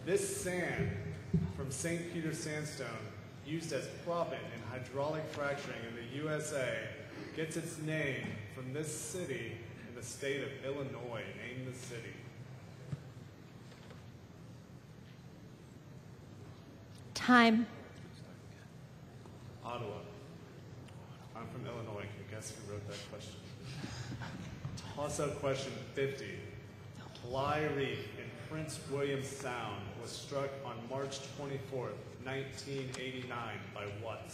This sand from St. Peter sandstone, used as proppant in hydraulic fracturing in the USA, gets its name from this city in the state of Illinois. Name the city. Time. Ottawa. I'm from Illinois. Can you guess who wrote that question? Toss-up question 50. Fly reef in Prince William Sound was struck on March 24th, 1989 by what?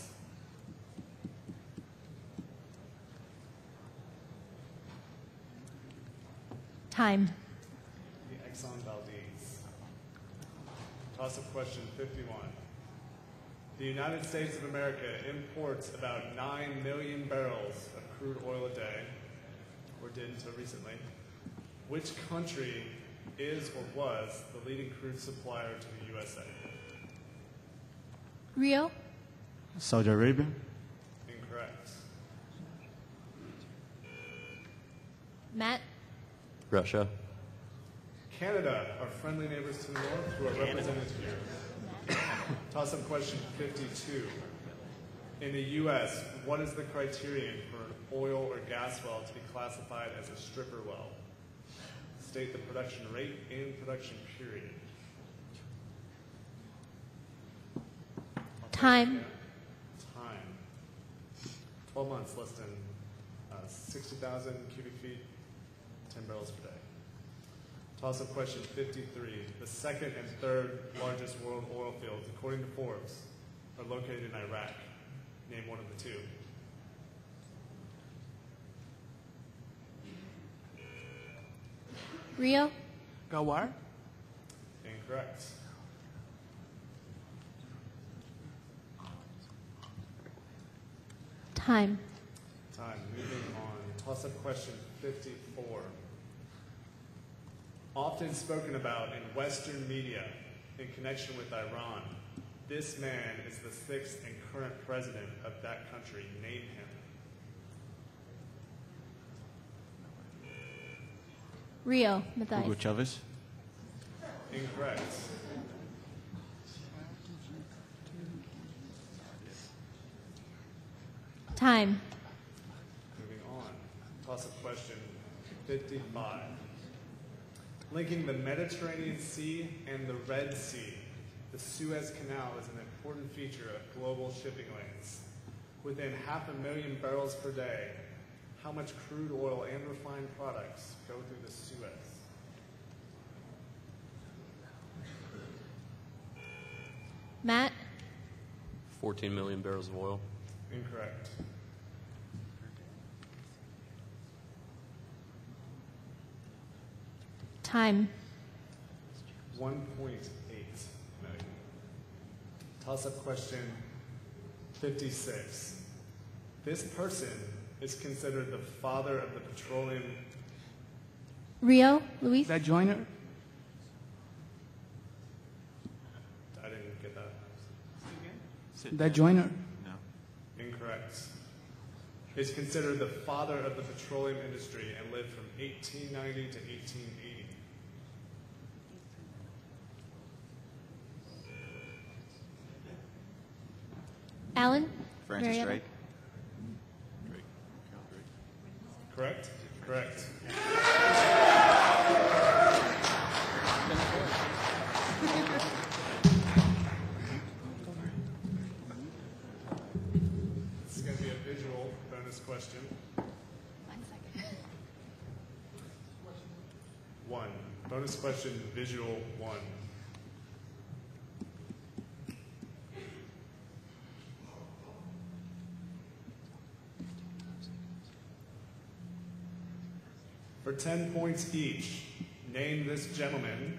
Time. The Exxon Valdez. Toss-up question 51. The United States of America imports about 9 million barrels of crude oil a day, or did until recently. Which country is or was the leading crude supplier to the USA? Rio. Saudi Arabia. Incorrect. Matt. Russia. Canada, our friendly neighbors to the north, who are represented here. Toss-up question 52. In the U.S., what is the criterion for an oil or gas well to be classified as a stripper well? State the production rate and production period. Time. Time. 12 months, less than 60,000 cubic feet, 10 barrels per day. Toss-up question 53. The second and third largest world oil fields, according to Forbes, are located in Iraq. Name one of the two. Rio. Gawar. Incorrect. Time. Time. Moving on. Toss-up question 54. Often spoken about in Western media in connection with Iran, this man is the sixth and current president of that country. Name him. Rio. Matthias. Hugo Chavez. Incorrect. Time. Moving on. Toss-up question 55. Linking the Mediterranean Sea and the Red Sea, the Suez Canal is an important feature of global shipping lanes. Within 500,000 barrels per day, how much crude oil and refined products go through the Suez? Matt. 14 million barrels of oil. Incorrect. Time. 1.8 million. Toss-up question 56. This person is considered the father of the petroleum. Rio. Luis. That Joyner. I didn't get that. That Joyner. Incorrect. Is considered the father of the petroleum industry and lived from 1890 to 1880. Alan. Francis Marietta. Drake. Correct? Correct. This is going to be a visual bonus question. 1 second. One. Bonus question, visual one. For 10 points each, name this gentleman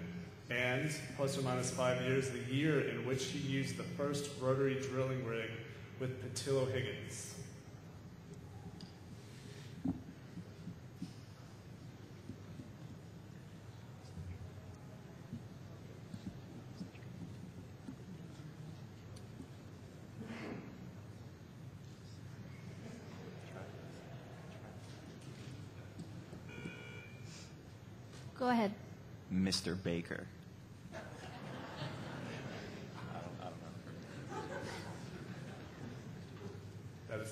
and, plus or minus 5 years, the year in which he used the first rotary drilling rig with Patillo Higgins. Go ahead. Mr. Baker.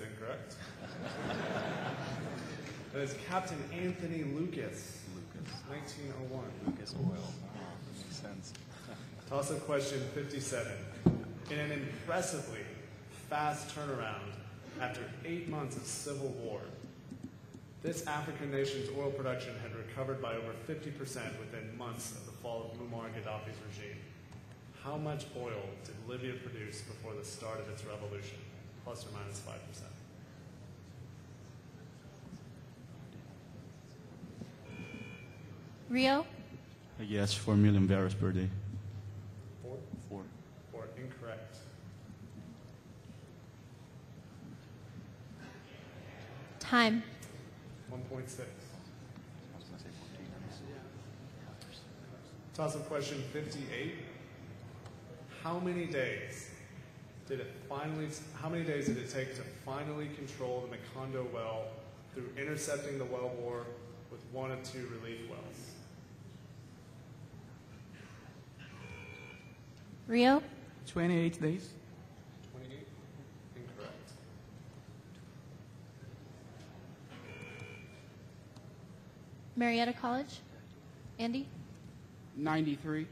is incorrect. That is Captain Anthony Lucas. 1901. Lucas Oil. Makes sense. Toss-up question 57. In an impressively fast turnaround after 8 months of civil war, this African nation's oil production had recovered by over 50% within months of the fall of Muammar Gaddafi's regime. How much oil did Libya produce before the start of its revolution? Plus or minus 5%. Rio? Yes, 4 million barrels per day. 4? 4. 4. Incorrect. Time. 1.6. Toss-up question 58. How many days did it take to finally control the Macondo well through intercepting the well bore with 1 of 2 relief wells? Rio? 28 days. 28? Incorrect. Marietta College? Andy? 93.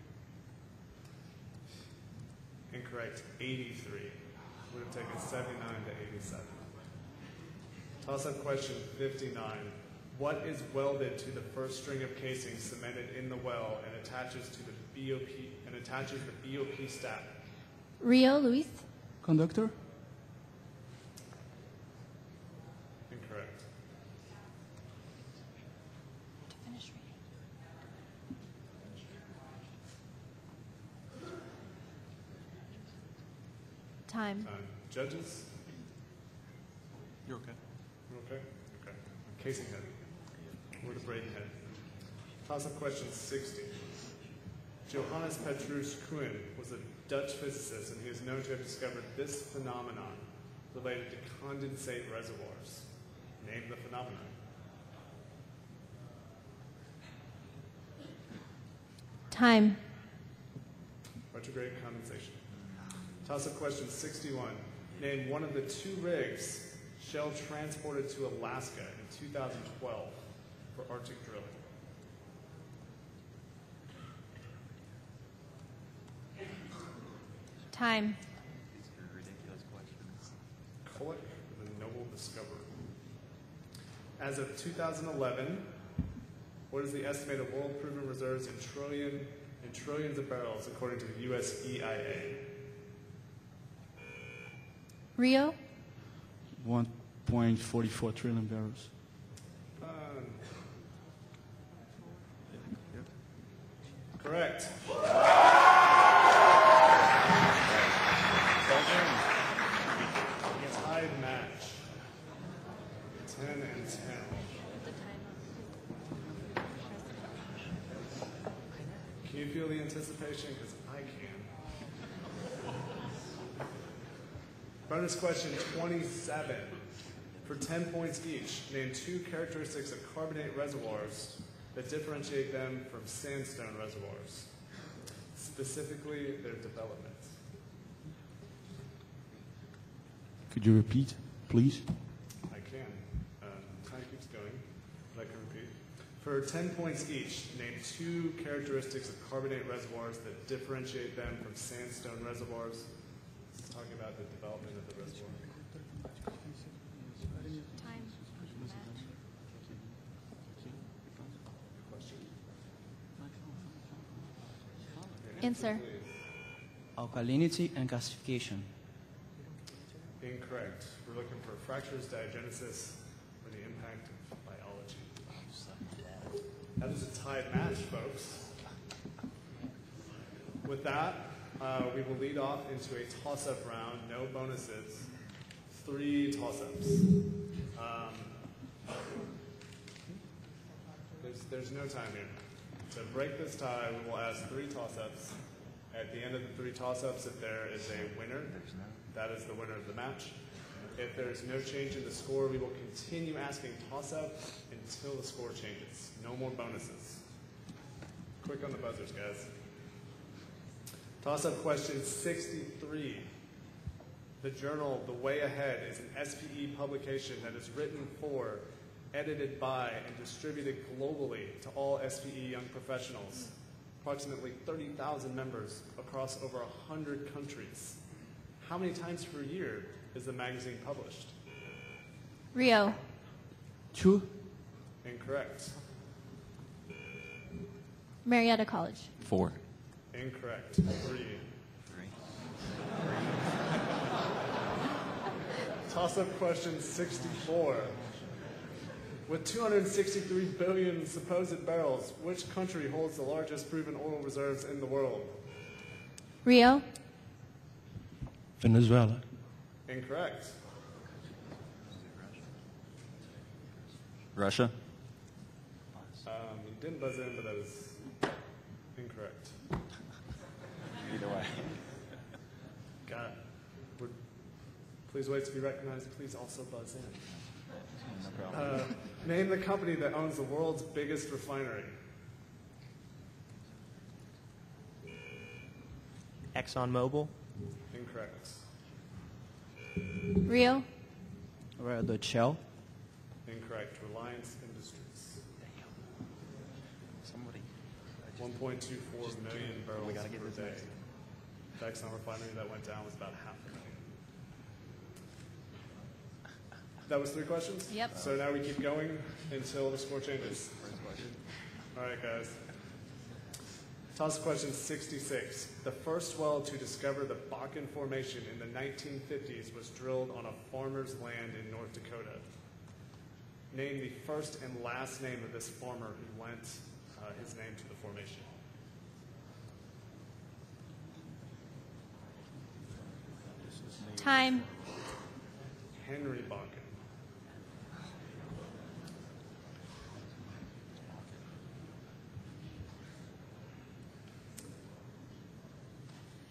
Incorrect. 83. Would have taken 79 to 87. Toss-up question 59. What is welded to the first string of casing cemented in the well and attaches to the BOP stack? Rio, Luis? Conductor. Incorrect. To finish reading. Time. Judges? You're okay. You okay? Okay. Casing head. Or the braiding head. Toss-up question 60. Johannes Petrus Kuhn was a Dutch physicist, and he is known to have discovered this phenomenon related to condensate reservoirs. Name the phenomenon. Time. Retrograde condensation. Toss-up question 61. Name one of the 2 rigs Shell transported to Alaska in 2012 for Arctic drilling. Time. These are ridiculous questions. Kulik, the Noble Discoverer. As of 2011, what is the estimated world proven reserves in trillions of barrels according to the U.S. EIA? Rio? 1.44 trillion barrels. Correct. Tied match. 10 and 10. Can you feel the anticipation? Because I can. Bonus question 27. For 10 points each, name 2 characteristics of carbonate reservoirs that differentiate them from sandstone reservoirs, specifically their development. Could you repeat, please? I can. Time keeps going, but I can repeat. For 10 points each, name 2 characteristics of carbonate reservoirs that differentiate them from sandstone reservoirs. This is talking about the development of the reservoir. Time. Question? Answer. Alkalinity and gasification. Incorrect. We're looking for fractures, diagenesis, or the impact of biology. That is a tied match, folks. With that, we will lead off into a toss-up round. No bonuses. 3 toss-ups. There's no time here. To break this tie, we will ask 3 toss-ups. At the end of the 3 toss-ups, if there is a winner, that is the winner of the match. If there is no change in the score, we will continue asking toss-up until the score changes. No more bonuses. Quick on the buzzers, guys. Toss-up question 63. The journal The Way Ahead is an SPE publication that is written for, edited by, and distributed globally to all SPE young professionals. Approximately 30,000 members across over 100 countries. How many times per year is the magazine published? Rio. 2. Incorrect. Marietta College. 4. Incorrect. 3. 3. Toss-up question 64. With 263 billion supposed barrels, which country holds the largest proven oil reserves in the world? Rio. Venezuela. Incorrect. Russia? You didn't buzz in, but that is incorrect. Either way. Got it. Please wait to be recognized. Please also buzz in. No problem. Name the company that owns the world's biggest refinery. ExxonMobil. Incorrect. Rio. The Shell. Incorrect. Reliance Industries. Somebody. 1.24 million barrels We gotta get per this day. next. The Exxon refinery that went down was about 500,000. That was 3 questions? Yep. So now we keep going until the score changes. First question. All right, guys. Toss question 66. The first well to discover the Bakken Formation in the 1950s was drilled on a farmer's land in North Dakota. Name the first and last name of this farmer who lent his name to the formation. Time. Henry Bakken.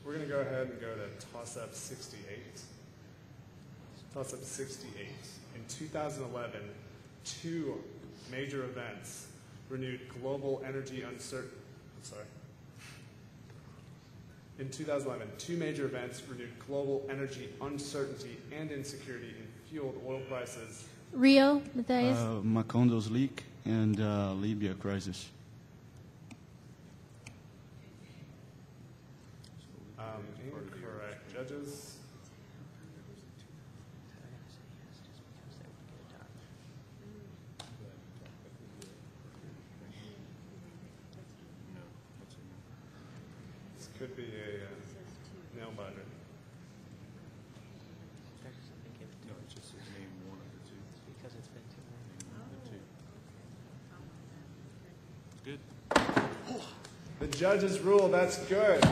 We're going to go ahead and go to toss-up 68. Toss-up 68. In 2011, 2 major events renewed global energy uncertainty. In 2011, 2 major events renewed global energy uncertainty and insecurity and fueled oil prices. Rio. Matthias. Macondo's leak and Libya crisis. Incorrect. Judges? This could be a nail biter. No, it just says name one of the 2. Because it's been too long. Good. The judges rule that's good.